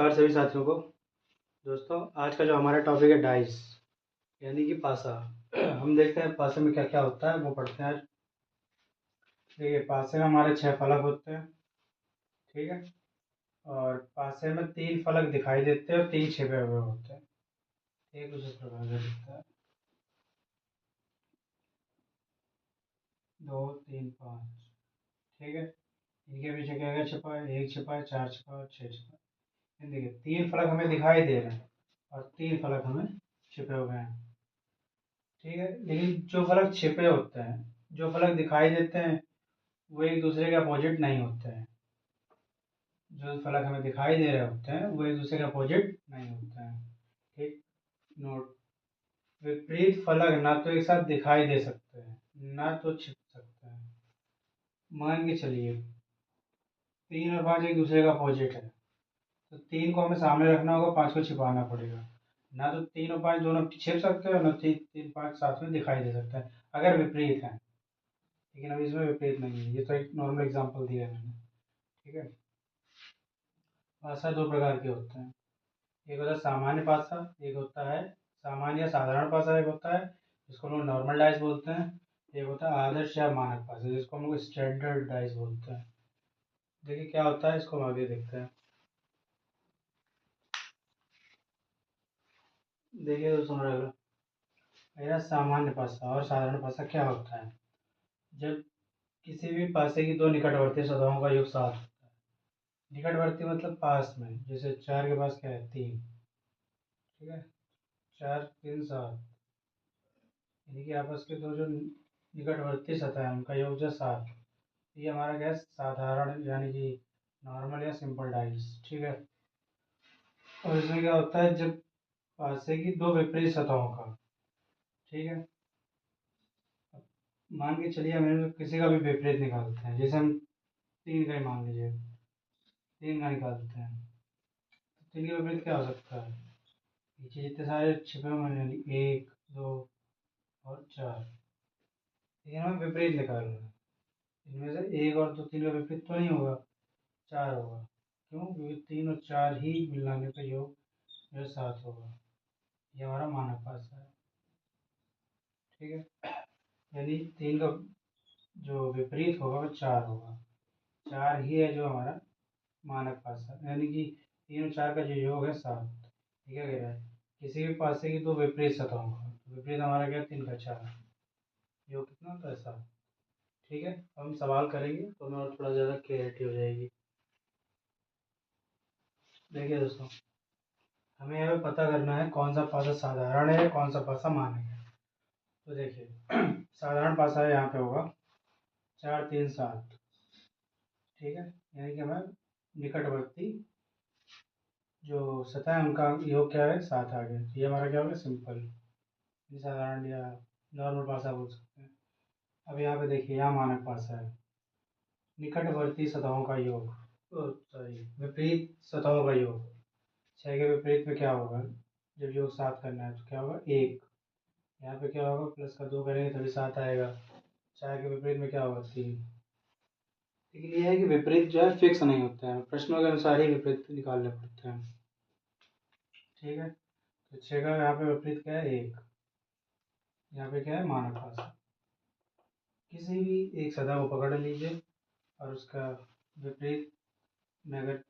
नमस्कार सभी साथियों को। दोस्तों, आज का जो हमारा टॉपिक है डाइस यानी कि पासा। हम देखते हैं पासे में क्या क्या होता है, वो पढ़ते हैं आज। देखिए, पासे में हमारे 6 फलक होते हैं, ठीक है। और पासे में 3 फलक दिखाई देते हैं और 3 छिपे हुए होते हैं। एक उसी प्रकार से दिखता है, 2 3 5, ठीक है। इनके पीछे क्या क्या छिपा है, 1 छिपा है, 4 छिपा है और 6 छिपा है। देखिए, 3 फलक हमें दिखाई दे रहे हैं और 3 फलक हमें छिपे हुए हैं, ठीक है। लेकिन जो फलक छिपे होते हैं, जो फलक दिखाई देते हैं, वो एक दूसरे के अपोजिट नहीं होते हैं। जो फलक हमें दिखाई दे रहे होते हैं वो एक दूसरे के अपोजिट नहीं होते हैं, ठीक। नोट, विपरीत फलक ना तो एक साथ दिखाई दे सकते हैं ना तो छिप सकते हैं। मान के चलिए 3 और 5 एक दूसरे का अपोजिट है, तो 3 को हमें सामने रखना होगा, 5 को छिपाना पड़ेगा। ना तो 3 और 5 दोनों छिप सकते हैं, ना 3 3 5 साथ में दिखाई दे सकते हैं अगर विपरीत है। लेकिन अभी इसमें विपरीत नहीं है, ये तो एक नॉर्मल एग्जाम्पल दिया है मैंने, ठीक है। पासा 2 प्रकार के होते हैं, एक होता है सामान्य पासा, एक होता है सामान्य या साधारण पासा, एक होता है जिसको हम लोग नॉर्मल डाइस बोलते हैं, एक होता है आदर्श या मानक पासा जिसको हम लोग स्टैंडर्ड डाइस बोलते हैं। देखिए क्या होता है, इसको हम आगे देखते हैं। देखिए दोस्तों, मेरा सामान्य पासा और साधारण पासा क्या होता है, जब किसी भी पासे की 2 निकटवर्ती सतहों का योग 7 होता है। निकटवर्ती मतलब पास में, जैसे 4 के पास क्या है, 3, ठीक है। 4 3 7, यानी कि आपस के दो जो निकटवर्ती सतह है उनका योग जो 7। ये हमारा क्या है, साधारण यानी कि नॉर्मल या सिंपल डाइस, ठीक है। और इसमें क्या होता है, जब पासे की 2 विपरीत सतहों का, ठीक है। अब मान के चलिए हमें किसी का भी विपरीत निकालते हैं, जैसे हम 3 का ही मान लीजिए, 3 का निकालते हैं, तो 3 के विपरीत क्या हो सकता है, पीछे जितने सारे छिपे हुए हैं यानी 1 2 और 4, लेकिन हमें विपरीत निकालना है। इनमें से 1 और 2 3 का विपरीत तो नहीं होगा, 4 होगा। क्यों, क्योंकि 3 और 4 ही मिलाने का योग जो 7 होगा। ये हमारा मानक पासा है, ठीक है। यानी 3 का जो विपरीत होगा वो 4 होगा, 4 ही है जो हमारा मानक पासा है। यानी कि 3 और 4 का जो योग है 7। ठीक है, कह रहा है किसी भी पासे की 2 विपरीत सतहों का, तो विपरीत हमारा क्या है, 3 का 4, योग कितना होता है, 7। ठीक है, अब हम सवाल करेंगे तो हमें और थोड़ा ज़्यादा क्लियरिटी हो जाएगी। देखिए दोस्तों, हमें यहाँ पे पता करना है कौन सा पासा साधारण है, कौन सा पासा मानक है। तो देखिए साधारण पासा यहाँ पे होगा 4 3 7, ठीक है। यानी कि हमें निकटवर्ती जो सतह है उनका योग क्या है, 7 आ गया। ये हमारा क्या होगा, सिंपल, ये साधारण या नॉर्मल पासा बोल सकते हैं। अब यहाँ पे देखिए, यहाँ मानक पासा है, निकटवर्ती सतहों का योग, सॉरी विपरीत सतहों का योग। 6 के विपरीत में क्या होगा, जब योग 7 करना है तो क्या होगा, 1। यहाँ पे क्या होगा, प्लस का 2 करेंगे तभी 7 आएगा। 4 के विपरीत में क्या होगा, 3। लेकिन ये है कि विपरीत जो है फिक्स नहीं होता है, प्रश्नों के अनुसार ही विपरीत निकालने पड़ते हैं, ठीक है। तो 6 का यहाँ पे विपरीत क्या है, 1। यहाँ पे क्या है, मानक पासा। किसी भी एक सतह को पकड़ लीजिए और उसका विपरीत में अगर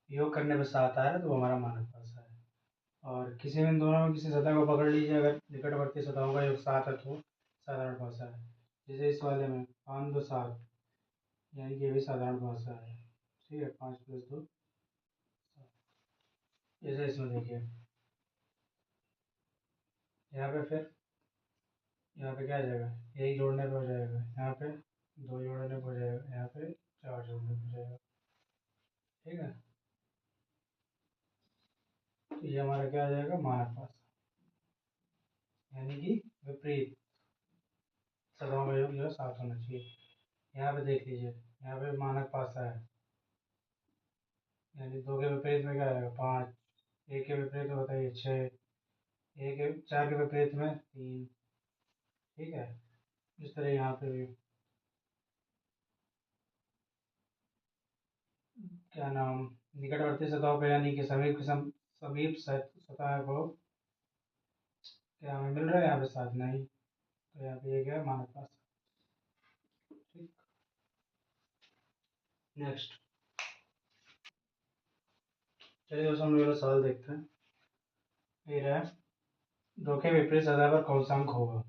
योग करने पर 7 आ रहा है तो वो हमारा मानक पासा है। और किसी में इन दोनों में किसी सतह को पकड़ लीजिए, अगर निकटवर्ती सतहों का योग 7 है तो साधारण पासा है। जैसे इस वाले में 5 2 7, यानी कि ये भी साधारण पासा है, ठीक है। 5 + 2 7। जैसे इसमें देखिए, यहाँ पे फिर यहाँ पे क्या आ जाएगा, 1 जोड़ने पे हो जाएगा, यहाँ पे 2 जोड़ने पे हो जाएगा, यहाँ पे 4 जोड़ने पे हो जाएगा, ठीक है। तो ये हमारा क्या आ जाएगा, मानक पासा, यानी कि विपरीत सतहों का योग जो है 7 होना चाहिए। यहाँ पे देख लीजिए, यहाँ पे मानक पासा है, यानी 2 के विपरीत में क्या आएगा, 5। 1 के विपरीत में बताइए, 6। 4 के विपरीत में 3, ठीक है। इस तरह यहाँ पे भी क्या नाम, निकटवर्ती सतहों पर यानी कि समीप सतह को क्या हमें मिल रहा है यहाँ पे साथ नहीं, तो यहाँ पे ये क्या है मानव पास। ठीक, नेक्स्ट। चलिए दोस्तों हम लोग सवाल देखते हैं। ये रहा, दो के विपरीत सतह पर कौन सा अंक होगा।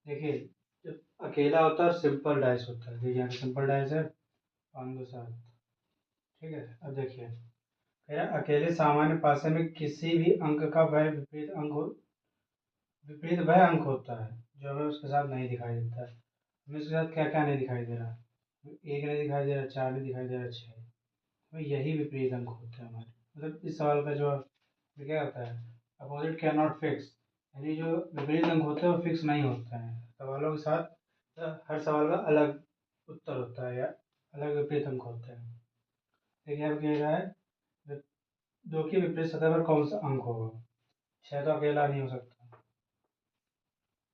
देखिए, जब अकेला होता है और सिंपल डाइस होता है, देखिए यहाँ पे सिंपल डाइस है 5 2 7। ठीक है, अब देखिए मेरा अकेले सामान्य पासे में किसी भी अंक का विपरीत वह अंक होता है जो हमें उसके साथ नहीं दिखाई देता है। हमें उसके साथ क्या क्या नहीं दिखाई दे रहा, एक नहीं दिखाई दे रहा, 4 नहीं दिखाई दे रहा, 6। हमें यही विपरीत अंक होते हैं हमारे। मतलब इस सवाल का जो क्या होता है, अपोजिट कैन नॉट फिक्स, यानी जो विपरीत अंक होते हैं वो फिक्स नहीं होते हैं सवालों के साथ। हर सवाल का अलग उत्तर होता है या अलग विपरीत अंक होते हैं। देखिए अब कह रहा है दो की विपरीत सतह पर कौन सा अंक होगा। 6 तो अकेला नहीं हो सकता,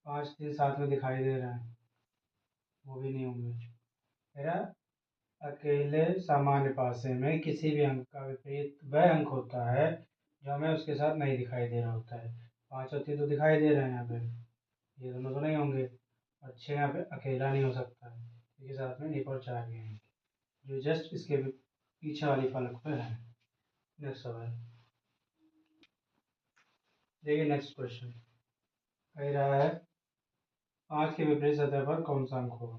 5 3 7 में दिखाई दे रहा है, वो भी नहीं होंगे। मेरा अकेले सामान्य पासे में किसी भी अंक का विपरीत वह अंक होता है जो हमें उसके साथ नहीं दिखाई दे रहा होता है। 5 और 3 तो दिखाई दे रहे हैं यहाँ पे, ये दोनों तो नहीं होंगे। और 6 यहाँ पे अकेला नहीं हो सकता है, इसके साथ में 1 और 4 भी हैं जो जस्ट इसके पीछे वाली फलक पे है। नेक्स्ट सवाल देखिए, नेक्स्ट क्वेश्चन कह रहा है 5 के विपरीत सतह पर कौन सा अंक होगा।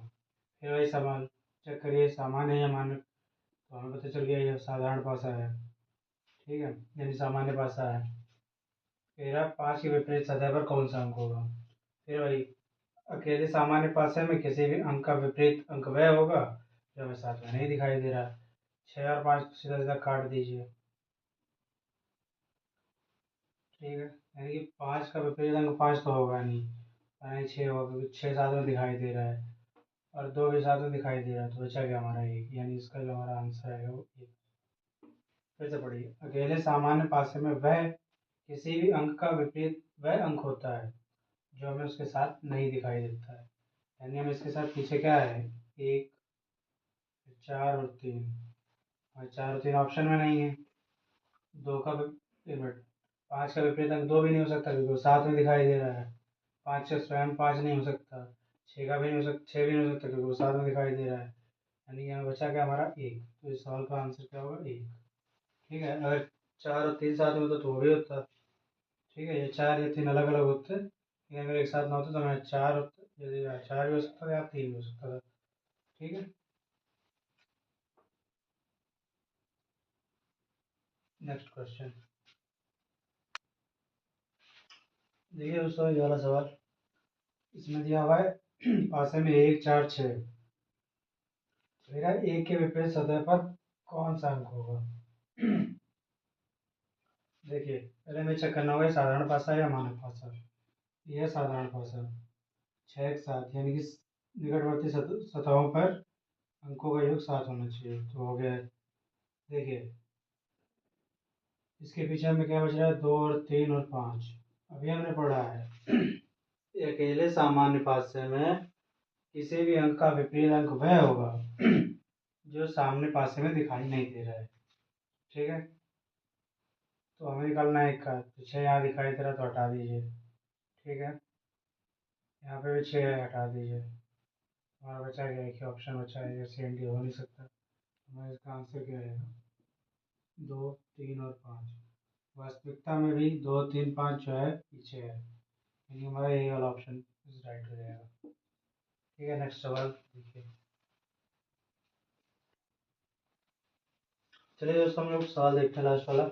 फिर वही सवाल, चेक करिए सामान्य है या मानक, तो हमें पता चल गया ये साधारण पासा है। ठीक है, यानी सामान्य पासा है। फिर 5 के विपरीत सतह पर कौन सा अंक होगा। फिर वही, अकेले सामान्य पासे में किसी भी अंक का विपरीत अंक वह होगा जो हमें साथ में नहीं दिखाई दे रहा। 6 और 5 सीधा सीधा काट दीजिए। ठीक है, यानी कि 5 का विपरीत अंक 5 तो होगा नहीं, यानी 6 होगा क्योंकि 6 साथ में दिखाई दे रहा है और 2 भी साथ में दिखाई दे रहा है, तो बचा गया हमारा 1, यानी इसका जो हमारा आंसर है वो 1। फिर से पढ़िए, अकेले सामान्य पासे में वह किसी भी अंक का विपरीत वह अंक होता है जो हमें उसके साथ नहीं दिखाई देता है। यानी हम इसके साथ पीछे क्या है, 1 4 और 3, और 4 और 3 ऑप्शन में नहीं है। 2 का एक मिनट, 5 का विपरीत अंक 2 भी नहीं हो सकता क्योंकि वो साथ में दिखाई दे रहा है। 5 का स्वयं 5 नहीं हो सकता, 6 का भी नहीं हो सकता, 6 भी नहीं हो सकता क्योंकि वो साथ में दिखाई दे रहा है। यानी कि यहाँ बचा क्या हमारा 1, तो इस सवाल का आंसर क्या होगा 1। ठीक है, अगर 4 और 3 साथ में होता तो वो भी होता। ठीक है, ये 4 या 3 अलग अलग होते, लेकिन अगर एक साथ ना होते तो हमें 4 होता, यदि 4 भी हो सकता था या 3 भी हो सकता था। ठीक है, नेक्स्ट क्वेश्चन देखिए दोस्तों, ये वाला सवाल इसमें दिया हुआ है पासे में 1 4 6, मेरा एक के विपरीत सतह पर कौन सा अंक होगा। देखिए पहले हमें चेक करना होगा ये साधारण पासा है या मानक पासा है। यह साधारण पासा, 6 एक साथ यानी कि निकटवर्ती सतहों पर अंकों का योग 7 होना चाहिए, तो हो गया है। देखिए इसके पीछे हमें क्या बच रहा है, 2 और 3 और 5। अभी हमने पढ़ा है अकेले सामान्य पासे में किसी भी अंक का विपरीत अंक वह होगा जो सामने पासे में दिखाई नहीं दे रहा है। ठीक है, तो हमें निकालना है एक का, तो 6 यहाँ दिखाई दे रहा तो हटा दीजिए। ठीक है, यहाँ पे भी 6 है, हटा दीजिए। हमारा बचा गया एक ही ऑप्शन बचा है, सी एन डी हो नहीं सकता। हमारा इसका आंसर क्या रहेगा, 2 3 और 5। वास्तविकता में भी 2 3 5 जो है पीछे है, यानी हमारा यही वाला ऑप्शन इस राइट हो जाएगा। ठीक है, नेक्स्ट सवाल देखिए। चलिए दोस्तों हम लोग सवाल देखते हैं लास्ट वाला।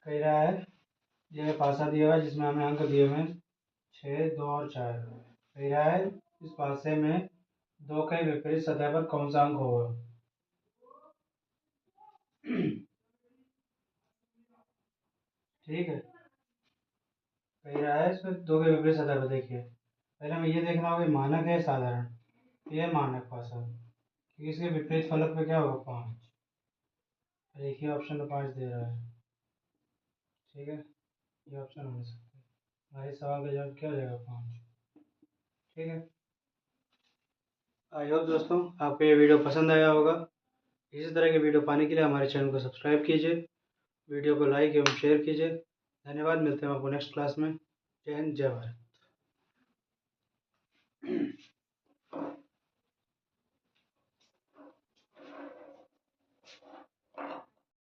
कह रहा है यह पासा दिया हुआ है जिसमें हमें अंक दिए हुए हैं 6 2 और 4। कह रहा है इस पासे में 2 के विपरीत सतह पर कौन सा अंक होगा। ठीक है, कह रहा है इसमें 2 के विपरीत सतह पर, देखिए पहले हमें ये देखना होगा मानक है साधारण, तो यह मानक पासा, क्योंकि इसके विपरीत फलक पे क्या होगा 5, और एक ही ऑप्शन तो 5 दे रहा है। ठीक है, ये ऑप्शन हो सकता है, हमारे सवाल का जवाब क्या हो जाएगा 5। ठीक है, आई होप दोस्तों आपको ये वीडियो पसंद आया होगा। इसी तरह के वीडियो पाने के लिए हमारे चैनल को सब्सक्राइब कीजिए, वीडियो को लाइक एवं शेयर कीजिए। धन्यवाद। मिलते हैं आपको नेक्स्ट क्लास में। जय हिंद, जय भारत।